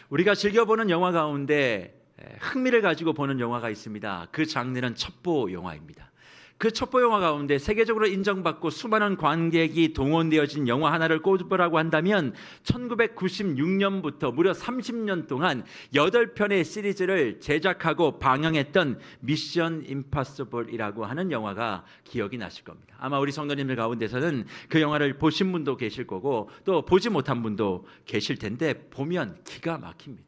우리가 즐겨보는 영화 가운데 흥미를 가지고 보는 영화가 있습니다. 그 장르는 첩보 영화입니다. 그 첩보 영화 가운데 세계적으로 인정받고 수많은 관객이 동원되어진 영화 하나를 꼽으라고 한다면 1996년부터 무려 30년 동안 8편의 시리즈를 제작하고 방영했던 미션 임파서블이라고 하는 영화가 기억이 나실 겁니다. 아마 우리 성도님들 가운데서는 그 영화를 보신 분도 계실 거고 또 보지 못한 분도 계실 텐데 보면 기가 막힙니다.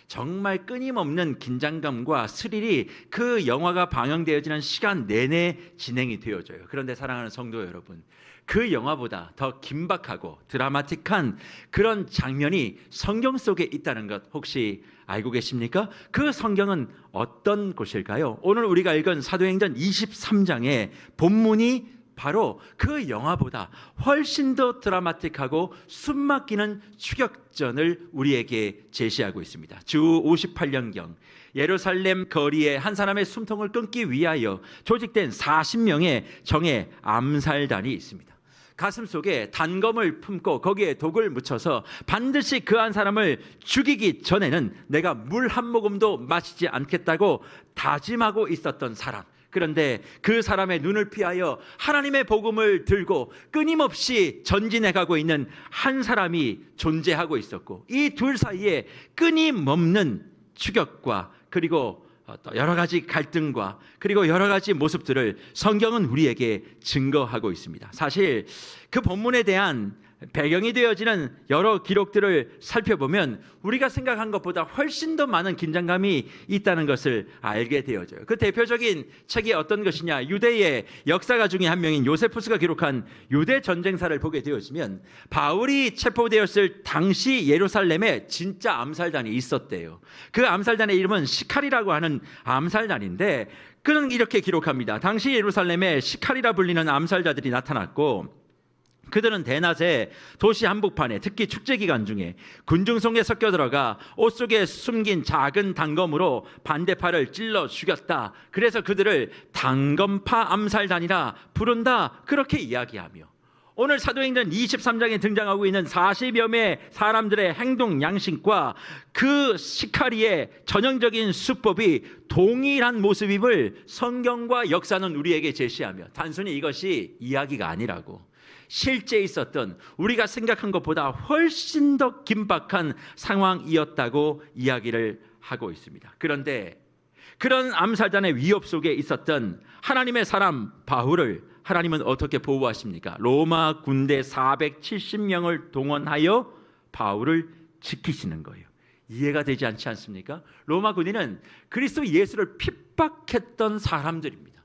정말 끊임없는 긴장감과 스릴이 그 영화가 방영되어지는 시간 내내 진행이 되어져요. 그런데 사랑하는 성도 여러분, 그 영화보다 더 긴박하고 드라마틱한 그런 장면이 성경 속에 있다는 것 혹시 알고 계십니까? 그 성경은 어떤 곳일까요? 오늘 우리가 읽은 사도행전 23장의 본문이 바로 그 영화보다 훨씬 더 드라마틱하고 숨막히는 추격전을 우리에게 제시하고 있습니다. 주 58년경 예루살렘 거리에 한 사람의 숨통을 끊기 위하여 조직된 40명의 정예 암살단이 있습니다. 가슴 속에 단검을 품고 거기에 독을 묻혀서 반드시 그 한 사람을 죽이기 전에는 내가 물 한 모금도 마시지 않겠다고 다짐하고 있었던 사람. 그런데 그 사람의 눈을 피하여 하나님의 복음을 들고 끊임없이 전진해가고 있는 한 사람이 존재하고 있었고, 이 둘 사이에 끊임없는 추격과 그리고 또 여러 가지 갈등과 그리고 여러 가지 모습들을 성경은 우리에게 증거하고 있습니다. 사실 그 본문에 대한 배경이 되어지는 여러 기록들을 살펴보면 우리가 생각한 것보다 훨씬 더 많은 긴장감이 있다는 것을 알게 되어져요. 그 대표적인 책이 어떤 것이냐, 유대의 역사가 중에 한 명인 요세푸스가 기록한 유대 전쟁사를 보게 되어지면 바울이 체포되었을 당시 예루살렘에 진짜 암살단이 있었대요. 그 암살단의 이름은 시칼이라고 하는 암살단인데, 그는 이렇게 기록합니다. 당시 예루살렘에 시칼이라 불리는 암살자들이 나타났고, 그들은 대낮에 도시 한복판에, 특히 축제 기간 중에 군중 속에 섞여 들어가 옷 속에 숨긴 작은 단검으로 반대팔을 찔러 죽였다. 그래서 그들을 단검파 암살단이라 부른다. 그렇게 이야기하며 오늘 사도행전 23장에 등장하고 있는 40여 명의 사람들의 행동 양식과 그 시카리의 전형적인 수법이 동일한 모습임을 성경과 역사는 우리에게 제시하며, 단순히 이것이 이야기가 아니라고, 실제 있었던 우리가 생각한 것보다 훨씬 더 긴박한 상황이었다고 이야기를 하고 있습니다. 그런데 그런 암살단의 위협 속에 있었던 하나님의 사람 바울을 하나님은 어떻게 보호하십니까? 로마 군대 470명을 동원하여 바울을 지키시는 거예요. 이해가 되지 않지 않습니까? 로마 군인은 그리스도 예수를 핍박했던 사람들입니다.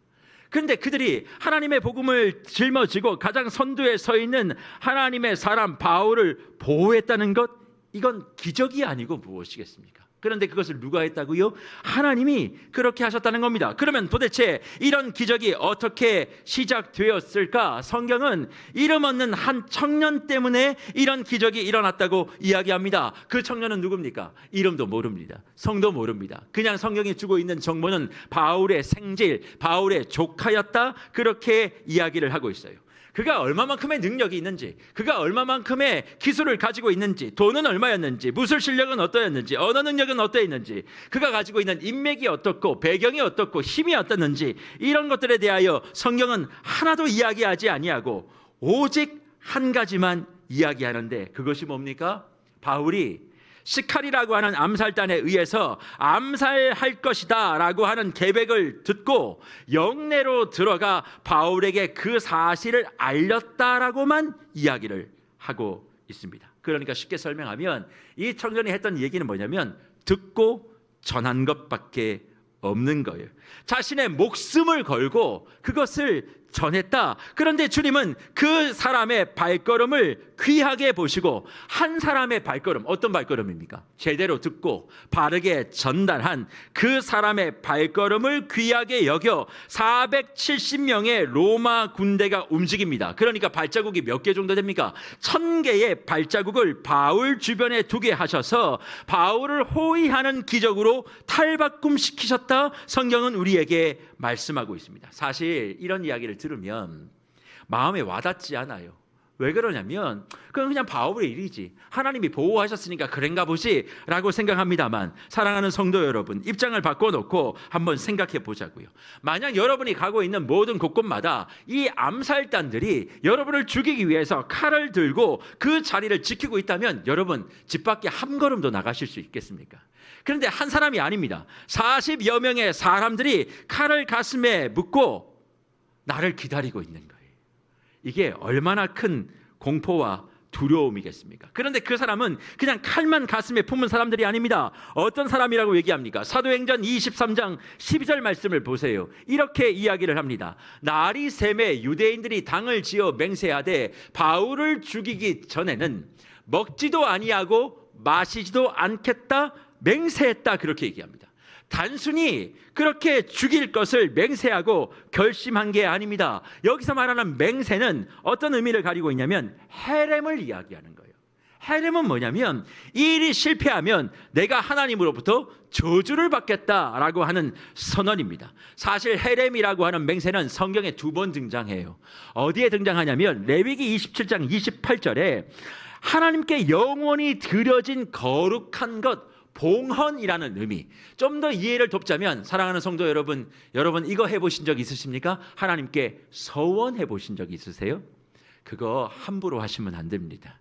그런데 그들이 하나님의 복음을 짊어지고 가장 선두에 서 있는 하나님의 사람 바울을 보호했다는 것, 이건 기적이 아니고 무엇이겠습니까? 그런데 그것을 누가 했다고요? 하나님이 그렇게 하셨다는 겁니다. 그러면 도대체 이런 기적이 어떻게 시작되었을까? 성경은 이름 없는 한 청년 때문에 이런 기적이 일어났다고 이야기합니다. 그 청년은 누굽니까? 이름도 모릅니다. 성도 모릅니다. 그냥 성경이 주고 있는 정보는 바울의 생질, 바울의 조카였다, 그렇게 이야기를 하고 있어요. 그가 얼마만큼의 능력이 있는지, 그가 얼마만큼의 기술을 가지고 있는지, 돈은 얼마였는지, 무술 실력은 어떠했는지, 언어 능력은 어떠했는지, 그가 가지고 있는 인맥이 어떻고 배경이 어떻고 힘이 어떻는지, 이런 것들에 대하여 성경은 하나도 이야기하지 아니하고 오직 한 가지만 이야기하는데, 그것이 뭡니까? 바울이 시칼이라고 하는 암살단에 의해서 암살할 것이다 라고 하는 계획을 듣고 영내로 들어가 바울에게 그 사실을 알렸다라고만 이야기를 하고 있습니다. 그러니까 쉽게 설명하면 이 청년이 했던 얘기는 뭐냐면 듣고 전한 것밖에 없는 거예요. 자신의 목숨을 걸고 그것을 전했다. 그런데 주님은 그 사람의 발걸음을 귀하게 보시고, 한 사람의 발걸음, 어떤 발걸음입니까? 제대로 듣고 바르게 전달한 그 사람의 발걸음을 귀하게 여겨 470명의 로마 군대가 움직입니다. 그러니까 발자국이 몇 개 정도 됩니까? 1000개의 발자국을 바울 주변에 두게 하셔서 바울을 호위하는 기적으로 탈바꿈시키셨다. 성경은 우리에게 말씀하고 있습니다. 사실 이런 이야기를 들으면 마음에 와닿지 않아요. 왜 그러냐면 그건 그냥 바울의 일이지, 하나님이 보호하셨으니까 그런가 보지 라고 생각합니다만, 사랑하는 성도 여러분, 입장을 바꿔놓고 한번 생각해 보자고요. 만약 여러분이 가고 있는 모든 곳곳마다 이 암살단들이 여러분을 죽이기 위해서 칼을 들고 그 자리를 지키고 있다면 여러분 집 밖에 한 걸음도 나가실 수 있겠습니까? 그런데 한 사람이 아닙니다. 40여 명의 사람들이 칼을 가슴에 묻고 나를 기다리고 있는 거예요. 이게 얼마나 큰 공포와 두려움이겠습니까? 그런데 그 사람은 그냥 칼만 가슴에 품은 사람들이 아닙니다. 어떤 사람이라고 얘기합니까? 사도행전 23장 12절 말씀을 보세요. 이렇게 이야기를 합니다. 날이 새매 유대인들이 당을 지어 맹세하되 바울을 죽이기 전에는 먹지도 아니하고 마시지도 않겠다 맹세했다, 그렇게 얘기합니다. 단순히 그렇게 죽일 것을 맹세하고 결심한 게 아닙니다. 여기서 말하는 맹세는 어떤 의미를 가지고 있냐면 헤렘을 이야기하는 거예요. 헤렘은 뭐냐면 이 일이 실패하면 내가 하나님으로부터 저주를 받겠다라고 하는 선언입니다. 사실 헤렘이라고 하는 맹세는 성경에 2번 등장해요. 어디에 등장하냐면 레위기 27장 28절에 하나님께 영원히 드려진 거룩한 것, 봉헌이라는 의미. 좀 더 이해를 돕자면, 사랑하는 성도 여러분, 이거 해보신 적 있으십니까? 하나님께 서원해 보신 적 있으세요? 그거 함부로 하시면 안 됩니다.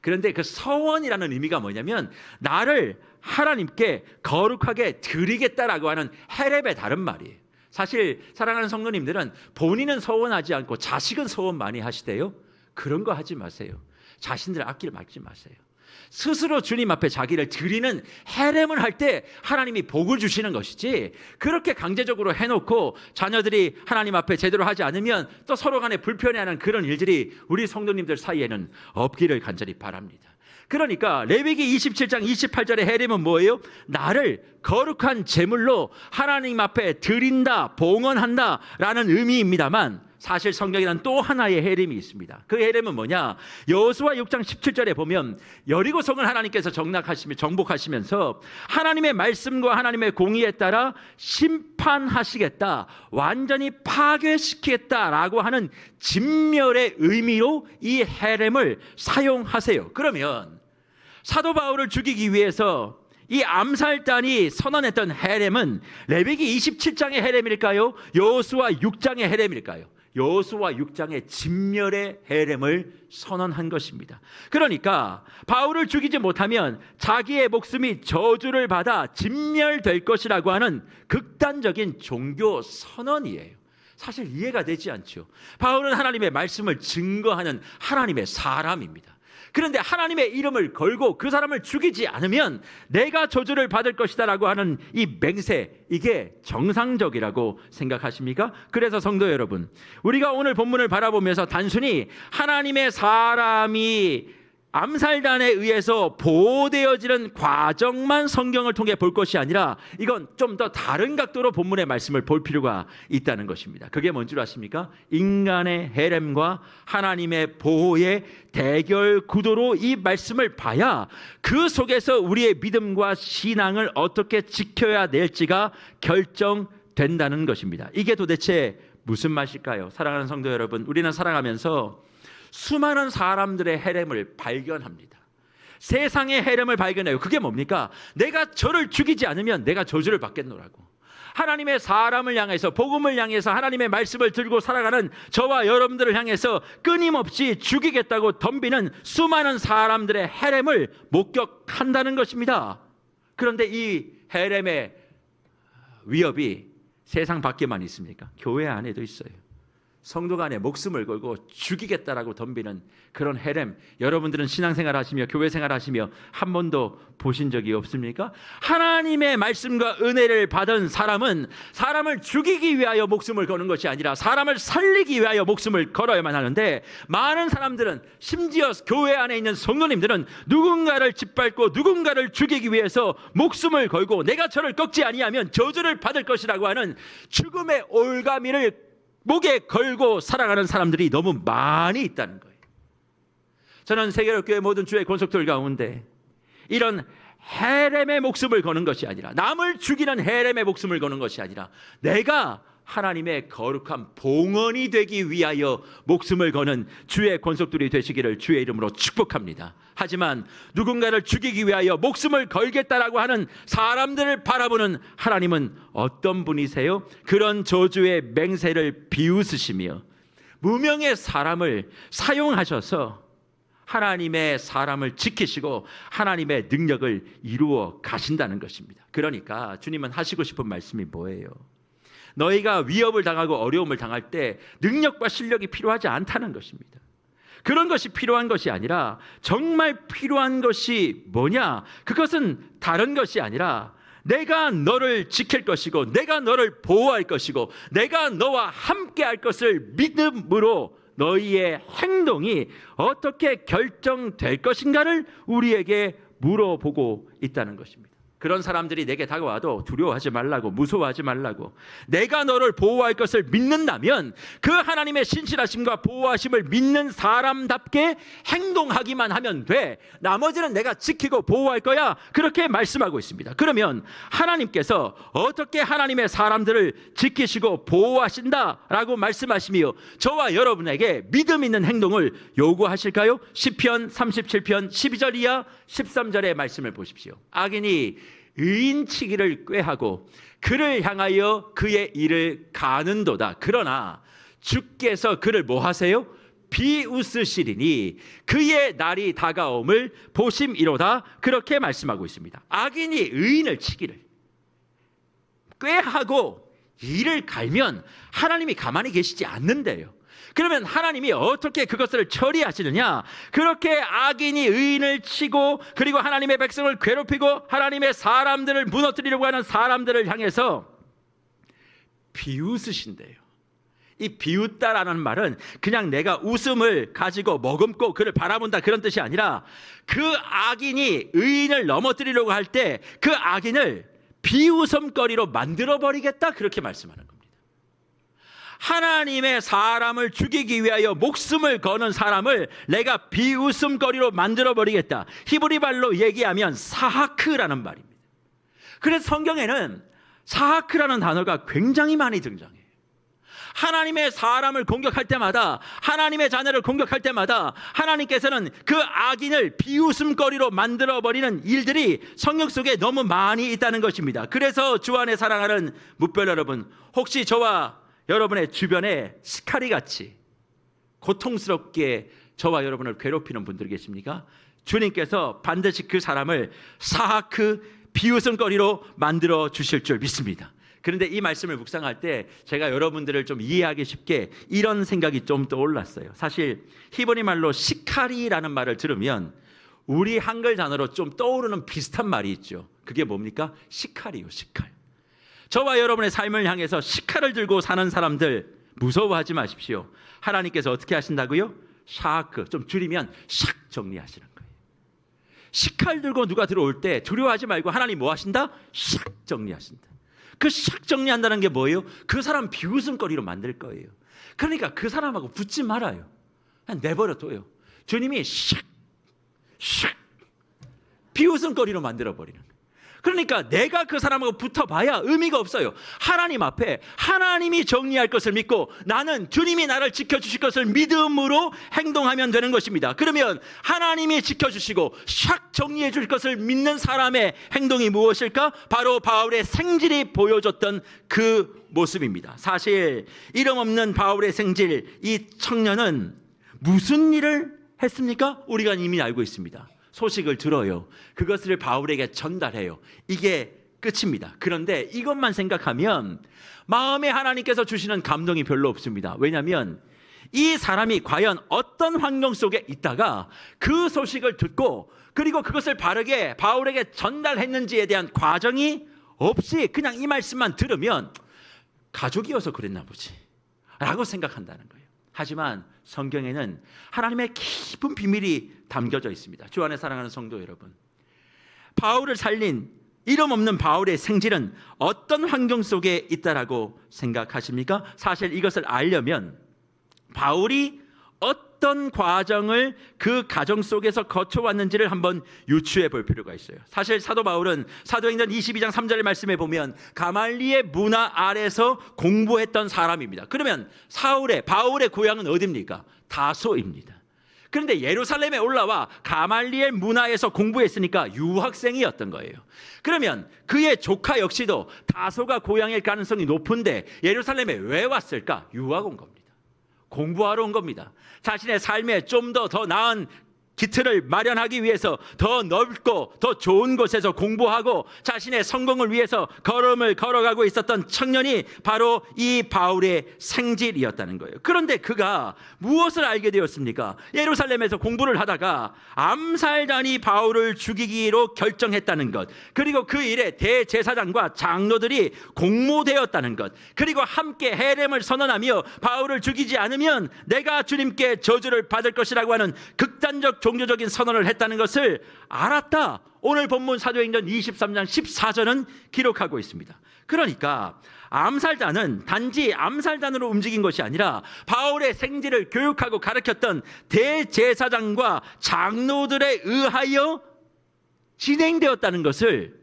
그런데 그 서원이라는 의미가 뭐냐면 나를 하나님께 거룩하게 드리겠다라고 하는 헤렙의 다른 말이에요. 사실 사랑하는 성도님들은 본인은 서원하지 않고 자식은 서원 많이 하시대요. 그런 거 하지 마세요. 자신들 앞길 막지 마세요. 스스로 주님 앞에 자기를 드리는 헤렘을 할 때 하나님이 복을 주시는 것이지, 그렇게 강제적으로 해놓고 자녀들이 하나님 앞에 제대로 하지 않으면 또 서로 간에 불편해하는 그런 일들이 우리 성도님들 사이에는 없기를 간절히 바랍니다. 그러니까 레위기 27장 28절의 헤렘은 뭐예요? 나를 거룩한 제물로 하나님 앞에 드린다, 봉헌한다 라는 의미입니다만, 사실 성경에는 또 하나의 헤렘이 있습니다. 그 헤렘은 뭐냐? 여호수아 6장 17절에 보면 여리고성을 하나님께서 정복하시면서 하나님의 말씀과 하나님의 공의에 따라 심판하시겠다, 완전히 파괴시키겠다라고 하는 진멸의 의미로 이 헤렘을 사용하세요. 그러면 사도 바울을 죽이기 위해서 이 암살단이 선언했던 헤렘은 레위기 27장의 헤렘일까요? 여호수아 6장의 헤렘일까요? 여호수아 6장의 진멸의 헤렘을 선언한 것입니다. 그러니까 바울을 죽이지 못하면 자기의 목숨이 저주를 받아 진멸될 것이라고 하는 극단적인 종교 선언이에요. 사실 이해가 되지 않죠. 바울은 하나님의 말씀을 증거하는 하나님의 사람입니다. 그런데 하나님의 이름을 걸고 그 사람을 죽이지 않으면 내가 저주를 받을 것이다 라고 하는 이 맹세, 이게 정상적이라고 생각하십니까? 그래서 성도 여러분, 우리가 오늘 본문을 바라보면서 단순히 하나님의 사람이 암살단에 의해서 보호되어지는 과정만 성경을 통해 볼 것이 아니라 이건 좀 더 다른 각도로 본문의 말씀을 볼 필요가 있다는 것입니다. 그게 뭔 줄 아십니까? 인간의 헤렘과 하나님의 보호의 대결 구도로 이 말씀을 봐야 그 속에서 우리의 믿음과 신앙을 어떻게 지켜야 될지가 결정된다는 것입니다. 이게 도대체 무슨 말일까요? 사랑하는 성도 여러분, 우리는 살아가면서 수많은 사람들의 헤렘을 발견합니다. 세상의 헤렘을 발견해요. 그게 뭡니까? 내가 저를 죽이지 않으면 내가 저주를 받겠노라고. 하나님의 사람을 향해서, 복음을 향해서, 하나님의 말씀을 들고 살아가는 저와 여러분들을 향해서 끊임없이 죽이겠다고 덤비는 수많은 사람들의 헤렘을 목격한다는 것입니다. 그런데 이 헤렘의 위협이 세상 밖에만 있습니까? 교회 안에도 있어요. 성도 간에 목숨을 걸고 죽이겠다라고 덤비는 그런 헤렘, 여러분들은 신앙생활 하시며 교회생활 하시며 한 번도 보신 적이 없습니까? 하나님의 말씀과 은혜를 받은 사람은 사람을 죽이기 위하여 목숨을 거는 것이 아니라 사람을 살리기 위하여 목숨을 걸어야만 하는데, 많은 사람들은, 심지어 교회 안에 있는 성도님들은 누군가를 짓밟고 누군가를 죽이기 위해서 목숨을 걸고 내가 저를 꺾지 아니하면 저주를 받을 것이라고 하는 죽음의 올가미를 목에 걸고 살아가는 사람들이 너무 많이 있다는 거예요. 저는 세계로교회 모든 주의 권속들 가운데 이런 헤렘의 목숨을 거는 것이 아니라, 남을 죽이는 헤렘의 목숨을 거는 것이 아니라 내가 하나님의 거룩한 봉헌이 되기 위하여 목숨을 거는 주의 권속들이 되시기를 주의 이름으로 축복합니다. 하지만 누군가를 죽이기 위하여 목숨을 걸겠다라고 하는 사람들을 바라보는 하나님은 어떤 분이세요? 그런 저주의 맹세를 비웃으시며 무명의 사람을 사용하셔서 하나님의 사람을 지키시고 하나님의 능력을 이루어 가신다는 것입니다. 그러니까 주님은 하시고 싶은 말씀이 뭐예요? 너희가 위협을 당하고 어려움을 당할 때 능력과 실력이 필요하지 않다는 것입니다. 그런 것이 필요한 것이 아니라 정말 필요한 것이 뭐냐? 그것은 다른 것이 아니라 내가 너를 지킬 것이고 내가 너를 보호할 것이고 내가 너와 함께 할 것을 믿음으로 너희의 행동이 어떻게 결정될 것인가를 우리에게 물어보고 있다는 것입니다. 그런 사람들이 내게 다가와도 두려워하지 말라고, 무서워하지 말라고, 내가 너를 보호할 것을 믿는다면 그 하나님의 신실하심과 보호하심을 믿는 사람답게 행동하기만 하면 돼. 나머지는 내가 지키고 보호할 거야. 그렇게 말씀하고 있습니다. 그러면 하나님께서 어떻게 하나님의 사람들을 지키시고 보호하신다라고 말씀하시며 저와 여러분에게 믿음 있는 행동을 요구하실까요? 시편 37편 12절 이하 13절의 말씀을 보십시오. 악인이 의인치기를 꾀하고 그를 향하여 그의 일을 가는도다. 그러나 주께서 그를 뭐 하세요? 비웃으시리니 그의 날이 다가옴을 보심이로다. 그렇게 말씀하고 있습니다. 악인이 의인을 치기를 꾀하고 일을 갈면 하나님이 가만히 계시지 않는데요. 그러면 하나님이 어떻게 그것을 처리하시느냐? 그렇게 악인이 의인을 치고 그리고 하나님의 백성을 괴롭히고 하나님의 사람들을 무너뜨리려고 하는 사람들을 향해서 비웃으신대요. 이 비웃다라는 말은 그냥 내가 웃음을 가지고 머금고 그를 바라본다 그런 뜻이 아니라 그 악인이 의인을 넘어뜨리려고 할 때 그 악인을 비웃음거리로 만들어버리겠다 그렇게 말씀하는 겁니다. 하나님의 사람을 죽이기 위하여 목숨을 거는 사람을 내가 비웃음거리로 만들어버리겠다. 히브리 말로 얘기하면 사하크라는 말입니다. 그래서 성경에는 사하크라는 단어가 굉장히 많이 등장해요. 하나님의 사람을 공격할 때마다, 하나님의 자녀를 공격할 때마다 하나님께서는 그 악인을 비웃음거리로 만들어버리는 일들이 성경 속에 너무 많이 있다는 것입니다. 그래서 주 안에 사랑하는 뭇별 여러분, 혹시 저와 여러분의 주변에 시카리같이 고통스럽게 저와 여러분을 괴롭히는 분들 계십니까? 주님께서 반드시 그 사람을 사하크 비웃음거리로 만들어 주실 줄 믿습니다. 그런데 이 말씀을 묵상할 때 제가 여러분들을 좀 이해하기 쉽게 이런 생각이 좀 떠올랐어요. 사실 히브리 말로 시카리라는 말을 들으면 우리 한글 단어로 좀 떠오르는 비슷한 말이 있죠. 그게 뭡니까? 시칼이요, 시칼. 저와 여러분의 삶을 향해서 시칼을 들고 사는 사람들 무서워하지 마십시오. 하나님께서 어떻게 하신다고요? 샤크, 좀 줄이면 샥 정리하시는 거예요. 시칼 들고 누가 들어올 때 두려워하지 말고 하나님 뭐 하신다? 샥 정리하신다. 그 샥 정리한다는 게 뭐예요? 그 사람 비웃음거리로 만들 거예요. 그러니까 그 사람하고 붙지 말아요. 그냥 내버려둬요. 주님이 샥 비웃음거리로 만들어버리는 거예요. 그러니까 내가 그 사람하고 붙어봐야 의미가 없어요. 하나님 앞에 하나님이 정리할 것을 믿고 나는 주님이 나를 지켜주실 것을 믿음으로 행동하면 되는 것입니다. 그러면 하나님이 지켜주시고 샥 정리해 줄 것을 믿는 사람의 행동이 무엇일까? 바로 바울의 생질이 보여줬던 그 모습입니다. 사실 이름 없는 바울의 생질, 이 청년은 무슨 일을 했습니까? 우리가 이미 알고 있습니다. 소식을 들어요. 그것을 바울에게 전달해요. 이게 끝입니다. 그런데 이것만 생각하면 마음에 하나님께서 주시는 감동이 별로 없습니다. 왜냐하면 이 사람이 과연 어떤 환경 속에 있다가 그 소식을 듣고 그리고 그것을 바르게 바울에게 전달했는지에 대한 과정이 없이 그냥 이 말씀만 들으면 가족이어서 그랬나 보지 라고 생각한다는 거예요. 하지만 성경에는 하나님의 깊은 비밀이 담겨져 있습니다. 주 안에 사랑하는 성도 여러분, 바울을 살린 이름 없는 바울의 생질은 어떤 환경 속에 있다라고 생각하십니까? 사실 이것을 알려면 바울이 어떤 어떤 과정을 그 가정 속에서 거쳐왔는지를 한번 유추해 볼 필요가 있어요. 사실 사도 바울은 사도행전 22장 3절의 말씀에 보면 가말리의 문화 아래서 공부했던 사람입니다. 그러면 바울의 고향은 어디입니까? 다소입니다. 그런데 예루살렘에 올라와 가말리엘 문화에서 공부했으니까 유학생이었던 거예요. 그러면 그의 조카 역시도 다소가 고향일 가능성이 높은데 예루살렘에 왜 왔을까? 유학 온 겁니다. 공부하러 온 겁니다. 자신의 삶에 좀 더 나은 기틀을 마련하기 위해서 더 넓고 더 좋은 곳에서 공부하고 자신의 성공을 위해서 걸음을 걸어가고 있었던 청년이 바로 이 바울의 생질이었다는 거예요. 그런데 그가 무엇을 알게 되었습니까? 예루살렘에서 공부를 하다가 암살단이 바울을 죽이기로 결정했다는 것, 그리고 그 일에 대제사장과 장로들이 공모되었다는 것, 그리고 함께 헤렘을 선언하며 바울을 죽이지 않으면 내가 주님께 저주를 받을 것이라고 하는 극단적 종교적인 선언을 했다는 것을 알았다. 오늘 본문 사도행전 23장 14절은 기록하고 있습니다. 그러니까 암살단은 단지 암살단으로 움직인 것이 아니라 바울의 생질을 교육하고 가르쳤던 대제사장과 장로들에 의하여 진행되었다는 것을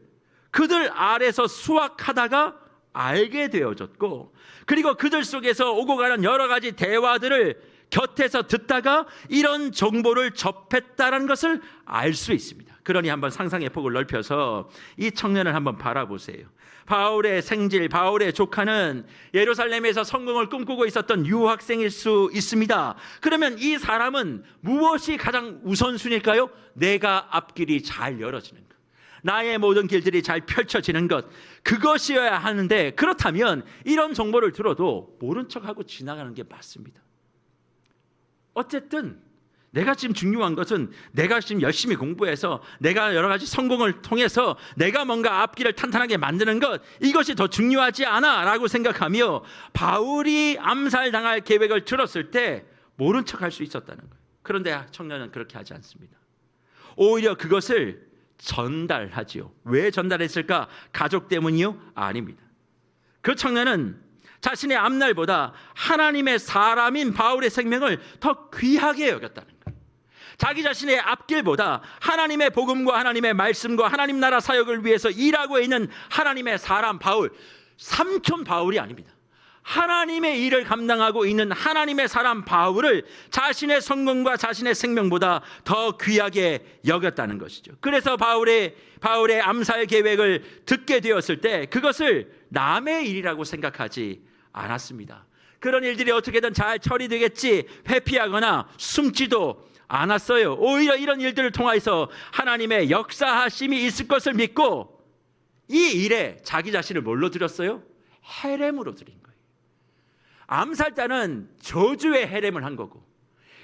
그들 아래서 수학하다가 알게 되어졌고, 그리고 그들 속에서 오고 가는 여러 가지 대화들을 곁에서 듣다가 이런 정보를 접했다는 것을 알 수 있습니다. 그러니 한번 상상의 폭을 넓혀서 이 청년을 한번 바라보세요. 바울의 생질, 바울의 조카는 예루살렘에서 성공을 꿈꾸고 있었던 유학생일 수 있습니다. 그러면 이 사람은 무엇이 가장 우선순위일까요? 내가 앞길이 잘 열어지는 것, 나의 모든 길들이 잘 펼쳐지는 것, 그것이어야 하는데, 그렇다면 이런 정보를 들어도 모른 척하고 지나가는 게 맞습니다. 어쨌든 내가 지금 중요한 것은 내가 지금 열심히 공부해서 내가 여러 가지 성공을 통해서 내가 뭔가 앞길을 탄탄하게 만드는 것, 이것이 더 중요하지 않아 라고 생각하며 바울이 암살당할 계획을 들었을 때 모른 척할 수 있었다는 거예요. 그런데 청년은 그렇게 하지 않습니다. 오히려 그것을 전달하지요. 왜 전달했을까? 가족 때문이요? 아닙니다. 그 청년은 자신의 앞날보다 하나님의 사람인 바울의 생명을 더 귀하게 여겼다는 거예요. 자기 자신의 앞길보다 하나님의 복음과 하나님의 말씀과 하나님 나라 사역을 위해서 일하고 있는 하나님의 사람 바울, 삼촌 바울이 아닙니다. 하나님의 일을 감당하고 있는 하나님의 사람 바울을 자신의 성공과 자신의 생명보다 더 귀하게 여겼다는 것이죠. 그래서 바울의 암살 계획을 듣게 되었을 때 그것을 남의 일이라고 생각하지 않았습니다. 그런 일들이 어떻게든 잘 처리되겠지 회피하거나 숨지도 않았어요. 오히려 이런 일들을 통해서 하나님의 역사하심이 있을 것을 믿고 이 일에 자기 자신을 뭘로 드렸어요? 헤렘으로 드린 거예요. 암살자는 저주의 헤렘을 한 거고,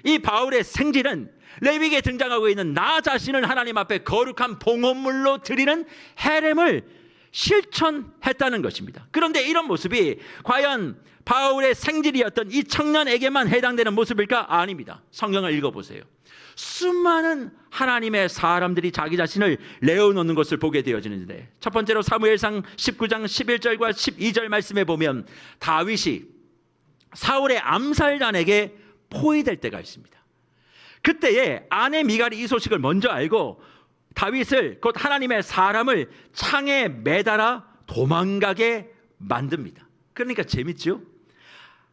이 바울의 생질은 레위기에 등장하고 있는 나 자신을 하나님 앞에 거룩한 봉헌물로 드리는 헤렘을 실천했다는 것입니다. 그런데 이런 모습이 과연 바울의 생질이었던 이 청년에게만 해당되는 모습일까? 아닙니다. 성경을 읽어보세요. 수많은 하나님의 사람들이 자기 자신을 내어놓는 것을 보게 되어지는데, 첫 번째로 사무엘상 19장 11절과 12절 말씀에 보면 다윗이 사울의 암살단에게 포위될 때가 있습니다. 그때에 아내 미갈이 이 소식을 먼저 알고 다윗을, 곧 하나님의 사람을 창에 매달아 도망가게 만듭니다. 그러니까 재밌죠?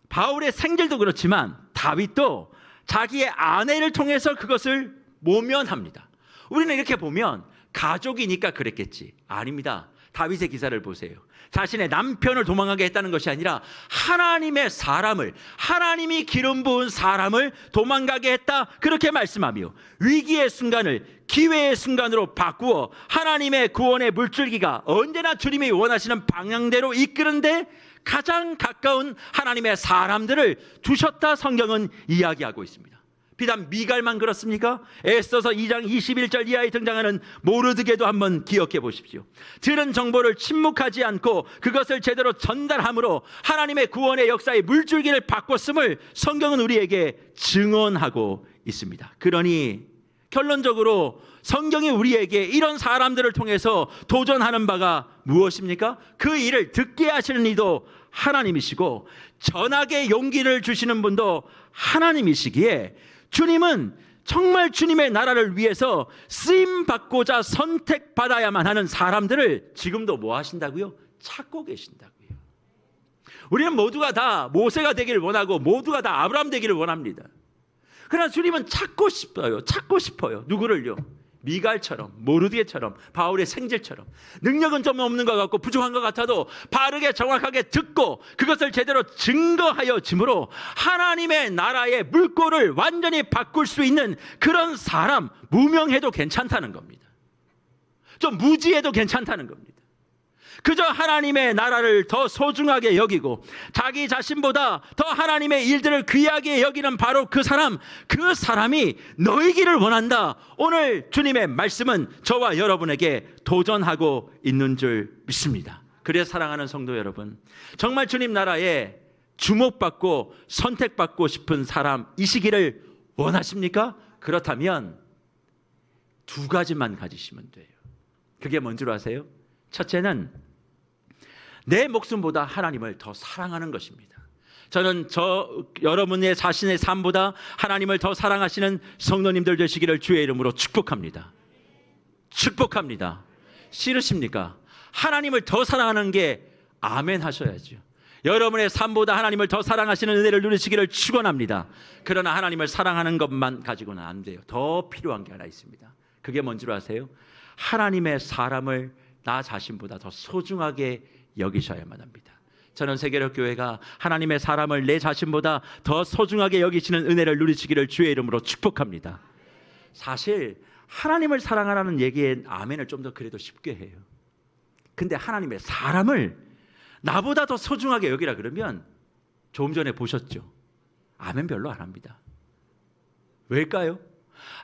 바울의 생질도 그렇지만 다윗도 자기의 아내를 통해서 그것을 모면합니다. 우리는 이렇게 보면 가족이니까 그랬겠지. 아닙니다. 다윗의 기사를 보세요. 자신의 남편을 도망가게 했다는 것이 아니라 하나님의 사람을, 하나님이 기름 부은 사람을 도망가게 했다, 그렇게 말씀하며 위기의 순간을 기회의 순간으로 바꾸어 하나님의 구원의 물줄기가 언제나 주님이 원하시는 방향대로 이끄는데 가장 가까운 하나님의 사람들을 두셨다, 성경은 이야기하고 있습니다. 비단 미갈만 그렇습니까? 에스더서 2장 21절 이하에 등장하는 모르드게도 한번 기억해 보십시오. 들은 정보를 침묵하지 않고 그것을 제대로 전달함으로 하나님의 구원의 역사의 물줄기를 바꿨음을 성경은 우리에게 증언하고 있습니다. 그러니 결론적으로 성경이 우리에게 이런 사람들을 통해서 도전하는 바가 무엇입니까? 그 일을 듣게 하시는 이도 하나님이시고 전하게 용기를 주시는 분도 하나님이시기에 주님은 정말 주님의 나라를 위해서 쓰임받고자 선택받아야만 하는 사람들을 지금도 뭐 하신다고요? 찾고 계신다고요. 우리는 모두가 다 모세가 되기를 원하고 모두가 다 아브라함 되기를 원합니다. 그러나 주님은 찾고 싶어요. 누구를요? 미갈처럼, 모르드게처럼, 바울의 생질처럼 능력은 좀 없는 것 같고 부족한 것 같아도 바르게 정확하게 듣고 그것을 제대로 증거하여 짐으로 하나님의 나라의 물꼬를 완전히 바꿀 수 있는 그런 사람, 무명해도 괜찮다는 겁니다. 좀 무지해도 괜찮다는 겁니다. 그저 하나님의 나라를 더 소중하게 여기고 자기 자신보다 더 하나님의 일들을 귀하게 여기는 바로 그 사람이 너희기를 원한다. 오늘 주님의 말씀은 저와 여러분에게 도전하고 있는 줄 믿습니다. 그래서 사랑하는 성도 여러분, 정말 주님 나라에 주목받고 선택받고 싶은 사람이시기를 원하십니까? 그렇다면 두 가지만 가지시면 돼요. 그게 뭔 줄 아세요? 첫째는 내 목숨보다 하나님을 더 사랑하는 것입니다. 저는 여러분의 자신의 삶보다 하나님을 더 사랑하시는 성도님들 되시기를 주의 이름으로 축복합니다. 축복합니다. 싫으십니까? 하나님을 더 사랑하는 게 아멘 하셔야죠. 여러분의 삶보다 하나님을 더 사랑하시는 은혜를 누리시기를 축원합니다. 그러나 하나님을 사랑하는 것만 가지고는 안 돼요. 더 필요한 게 하나 있습니다. 그게 뭔 줄 아세요? 하나님의 사람을 나 자신보다 더 소중하게 여기셔야만 합니다. 저는 세계력교회가 하나님의 사람을 내 자신보다 더 소중하게 여기시는 은혜를 누리시기를 주의 이름으로 축복합니다. 사실 하나님을 사랑하라는 얘기에 아멘을 좀 더 그래도 쉽게 해요. 근데 하나님의 사람을 나보다 더 소중하게 여기라 그러면 조금 전에 보셨죠? 아멘 별로 안 합니다. 왜일까요?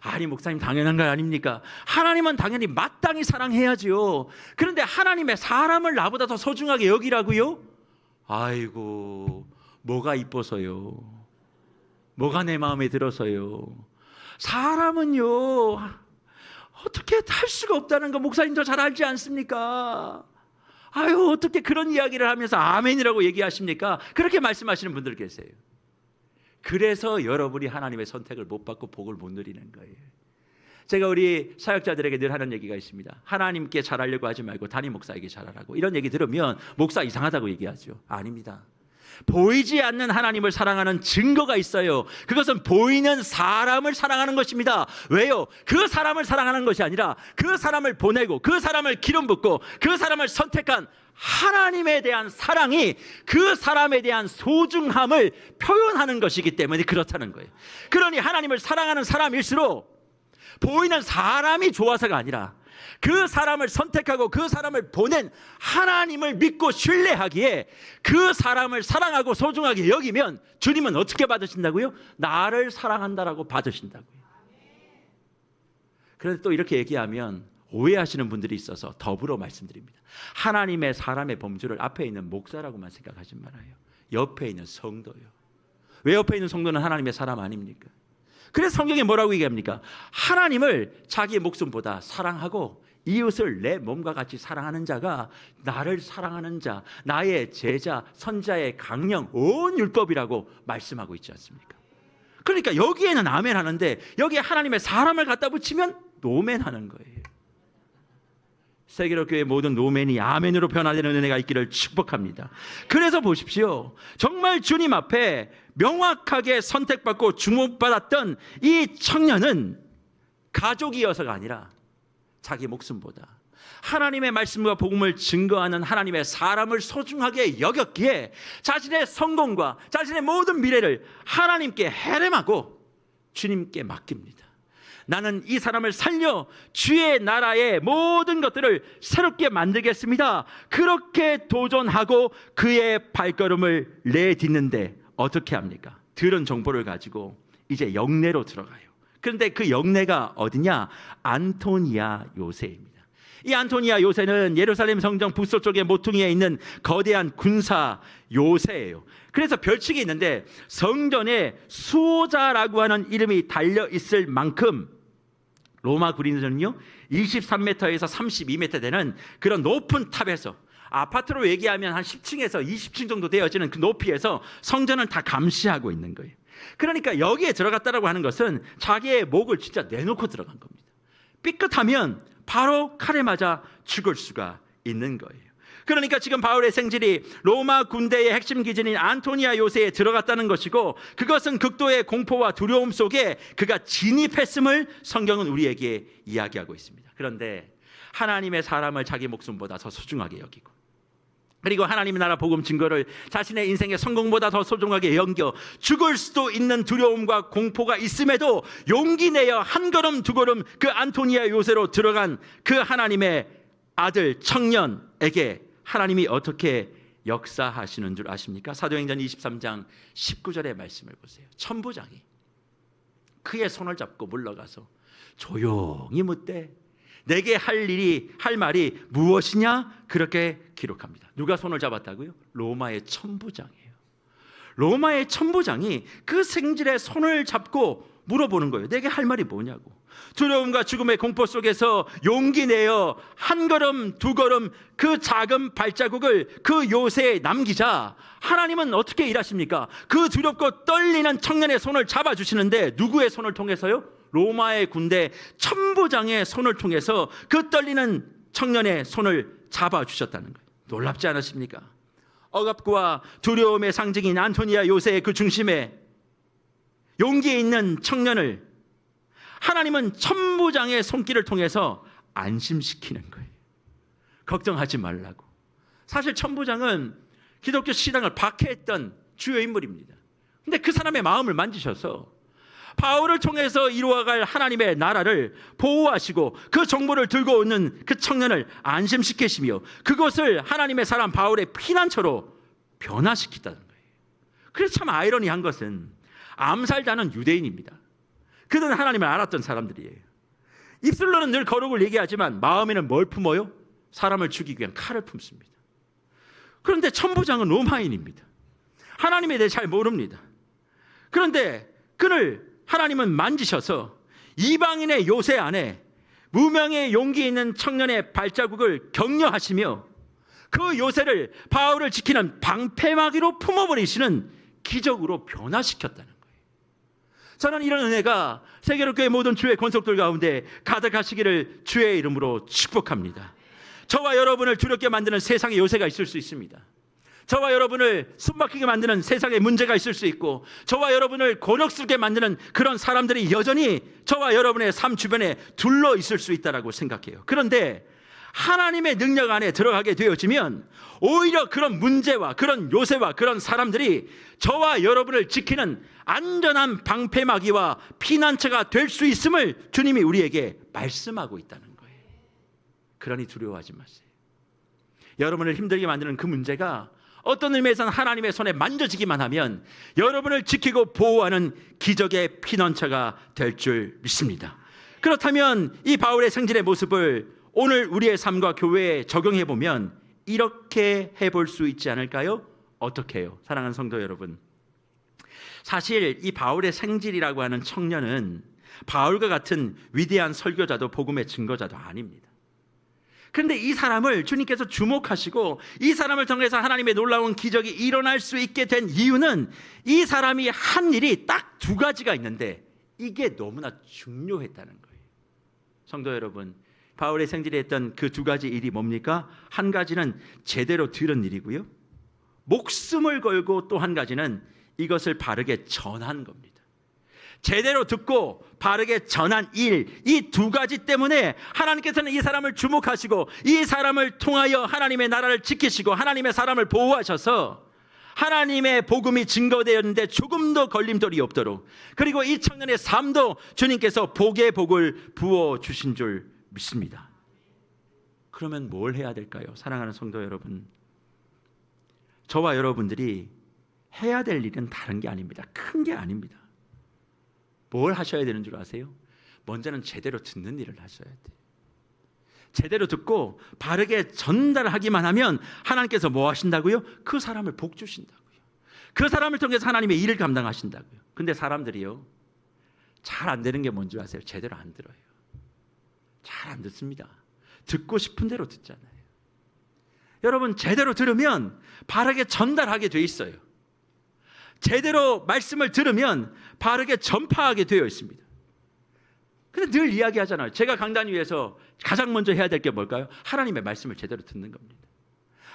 아니 목사님 당연한 거 아닙니까? 하나님은 당연히 마땅히 사랑해야지요. 그런데 하나님의 사람을 나보다 더 소중하게 여기라고요? 아이고 뭐가 이뻐서요? 뭐가 내 마음에 들어서요? 사람은요 어떻게 할 수가 없다는 거 목사님도 잘 알지 않습니까? 아유 어떻게 그런 이야기를 하면서 아멘이라고 얘기하십니까? 그렇게 말씀하시는 분들 계세요. 그래서 여러분이 하나님의 선택을 못 받고 복을 못 누리는 거예요. 제가 우리 사역자들에게 늘 하는 얘기가 있습니다. 하나님께 잘하려고 하지 말고 담임 목사에게 잘하라고. 이런 얘기 들으면 목사 이상하다고 얘기하죠. 아닙니다. 보이지 않는 하나님을 사랑하는 증거가 있어요. 그것은 보이는 사람을 사랑하는 것입니다. 왜요? 그 사람을 사랑하는 것이 아니라 그 사람을 보내고 그 사람을 기름 붓고 그 사람을 선택한 하나님에 대한 사랑이 그 사람에 대한 소중함을 표현하는 것이기 때문에 그렇다는 거예요. 그러니 하나님을 사랑하는 사람일수록 보이는 사람이 좋아서가 아니라 그 사람을 선택하고 그 사람을 보낸 하나님을 믿고 신뢰하기에 그 사람을 사랑하고 소중하게 여기면 주님은 어떻게 받으신다고요? 나를 사랑한다라고 받으신다고요. 그런데 또 이렇게 얘기하면 오해하시는 분들이 있어서 더불어 말씀드립니다. 하나님의 사람의 범주를 앞에 있는 목사라고만 생각하지 말아요. 옆에 있는 성도요. 왜 옆에 있는 성도는 하나님의 사람 아닙니까? 그래서 성경에 뭐라고 얘기합니까? 하나님을 자기의 목숨보다 사랑하고 이웃을 내 몸과 같이 사랑하는 자가 나를 사랑하는 자, 나의 제자, 선자의 강령, 온 율법이라고 말씀하고 있지 않습니까? 그러니까 여기에는 아멘 하는데 여기에 하나님의 사람을 갖다 붙이면 노멘 하는 거예요. 세계로 교회 모든 노멘이 아멘으로 변화되는 은혜가 있기를 축복합니다. 그래서 보십시오. 정말 주님 앞에 명확하게 선택받고 주목받았던 이 청년은 가족이어서가 아니라 자기 목숨보다 하나님의 말씀과 복음을 증거하는 하나님의 사람을 소중하게 여겼기에 자신의 성공과 자신의 모든 미래를 하나님께 헤름하고 주님께 맡깁니다. 나는 이 사람을 살려 주의 나라의 모든 것들을 새롭게 만들겠습니다. 그렇게 도전하고 그의 발걸음을 내딛는데 어떻게 합니까? 들은 정보를 가지고 이제 영내로 들어가요. 그런데 그 영내가 어디냐? 안토니아 요새입니다. 이 안토니아 요새는 예루살렘 성전 북서쪽의 모퉁이에 있는 거대한 군사 요새예요. 그래서 별칭이 있는데 성전에 수호자라고 하는 이름이 달려 있을 만큼 로마 구리는요 23m에서 32m 되는 그런 높은 탑에서 아파트로 얘기하면 한 10층에서 20층 정도 되어지는 그 높이에서 성전을 다 감시하고 있는 거예요. 그러니까 여기에 들어갔다라고 하는 것은 자기의 목을 진짜 내놓고 들어간 겁니다. 삐끗하면 바로 칼에 맞아 죽을 수가 있는 거예요. 그러니까 지금 바울의 생질이 로마 군대의 핵심 기진인 안토니아 요새에 들어갔다는 것이고, 그것은 극도의 공포와 두려움 속에 그가 진입했음을 성경은 우리에게 이야기하고 있습니다. 그런데 하나님의 사람을 자기 목숨보다 더 소중하게 여기고, 그리고 하나님의 나라 복음 증거를 자신의 인생의 성공보다 더 소중하게 여겨 죽을 수도 있는 두려움과 공포가 있음에도 용기 내어 한 걸음 두 걸음 그 안토니아 요새로 들어간 그 하나님의 아들 청년에게 하나님이 어떻게 역사하시는 줄 아십니까? 사도행전 23장 19절의 말씀을 보세요. 천부장이 그의 손을 잡고 물러가서 조용히 묻되 내게 할 말이 무엇이냐? 그렇게 기록합니다. 누가 손을 잡았다고요? 로마의 천부장이에요. 로마의 천부장이 그 생질의 손을 잡고 물어보는 거예요. 내게 할 말이 뭐냐고. 두려움과 죽음의 공포 속에서 용기 내어 한 걸음 두 걸음 그 작은 발자국을 그 요새에 남기자 하나님은 어떻게 일하십니까? 그 두렵고 떨리는 청년의 손을 잡아주시는데 누구의 손을 통해서요? 로마의 군대 천부장의 손을 통해서 그 떨리는 청년의 손을 잡아주셨다는 거예요. 놀랍지 않으십니까? 억압과 두려움의 상징인 안토니아 요새의 그 중심에 용기 있는 청년을 하나님은 천부장의 손길을 통해서 안심시키는 거예요. 걱정하지 말라고. 사실 천부장은 기독교 신앙을 박해했던 주요 인물입니다. 근데 그 사람의 마음을 만지셔서 바울을 통해서 이루어갈 하나님의 나라를 보호하시고 그 정보를 들고 오는 그 청년을 안심시키시며 그것을 하나님의 사람 바울의 피난처로 변화시켰다는 거예요. 그래서 참 아이러니한 것은 암살자는 유대인입니다. 그들은 하나님을 알았던 사람들이에요. 입술로는 늘 거룩을 얘기하지만 마음에는 뭘 품어요? 사람을 죽이기 위한 칼을 품습니다. 그런데 천부장은 로마인입니다. 하나님에 대해 잘 모릅니다. 그런데 그를 하나님은 만지셔서 이방인의 요새 안에 무명의 용기 있는 청년의 발자국을 격려하시며 그 요새를 바울을 지키는 방패막이로 품어버리시는 기적으로 변화시켰다는 거예요. 저는 이런 은혜가 세계로 교회 모든 주의 권속들 가운데 가득하시기를 주의 이름으로 축복합니다. 저와 여러분을 두렵게 만드는 세상의 요새가 있을 수 있습니다. 저와 여러분을 숨막히게 만드는 세상의 문제가 있을 수 있고, 저와 여러분을 곤혹스럽게 만드는 그런 사람들이 여전히 저와 여러분의 삶 주변에 둘러 있을 수 있다고 생각해요. 그런데 하나님의 능력 안에 들어가게 되어지면 오히려 그런 문제와 그런 요새와 그런 사람들이 저와 여러분을 지키는 안전한 방패막이와 피난처가 될 수 있음을 주님이 우리에게 말씀하고 있다는 거예요. 그러니 두려워하지 마세요. 여러분을 힘들게 만드는 그 문제가 어떤 의미에서는 하나님의 손에 만져지기만 하면 여러분을 지키고 보호하는 기적의 피난처가 될 줄 믿습니다. 그렇다면 이 바울의 생질의 모습을 오늘 우리의 삶과 교회에 적용해 보면 이렇게 해볼 수 있지 않을까요? 어떻게 해요? 사랑하는 성도 여러분, 사실 이 바울의 생질이라고 하는 청년은 바울과 같은 위대한 설교자도 복음의 증거자도 아닙니다. 그런데 이 사람을 주님께서 주목하시고 이 사람을 통해서 하나님의 놀라운 기적이 일어날 수 있게 된 이유는 이 사람이 한 일이 딱 두 가지가 있는데 이게 너무나 중요했다는 거예요. 성도 여러분, 바울의 생질이 했던 그 두 가지 일이 뭡니까? 한 가지는 제대로 들은 일이고요, 목숨을 걸고 또 한 가지는 이것을 바르게 전한 겁니다. 제대로 듣고 바르게 전한 일, 이 두 가지 때문에 하나님께서는 이 사람을 주목하시고 이 사람을 통하여 하나님의 나라를 지키시고 하나님의 사람을 보호하셔서 하나님의 복음이 증거되었는데 조금도 걸림돌이 없도록, 그리고 이 청년의 삶도 주님께서 복의 복을 부어주신 줄 믿습니다. 그러면 뭘 해야 될까요? 사랑하는 성도 여러분, 저와 여러분들이 해야 될 일은 다른 게 아닙니다. 큰 게 아닙니다. 뭘 하셔야 되는 줄 아세요? 먼저는 제대로 듣는 일을 하셔야 돼요. 제대로 듣고 바르게 전달하기만 하면 하나님께서 뭐 하신다고요? 그 사람을 복 주신다고요. 그 사람을 통해서 하나님의 일을 감당하신다고요. 근데 사람들이요, 잘 안 되는 게 뭔지 아세요? 제대로 안 들어요. 잘 안 듣습니다. 듣고 싶은 대로 듣잖아요. 여러분, 제대로 들으면 바르게 전달하게 돼 있어요. 제대로 말씀을 들으면 바르게 전파하게 되어 있습니다. 근데 늘 이야기하잖아요. 제가 강단 위에서 가장 먼저 해야 될 게 뭘까요? 하나님의 말씀을 제대로 듣는 겁니다.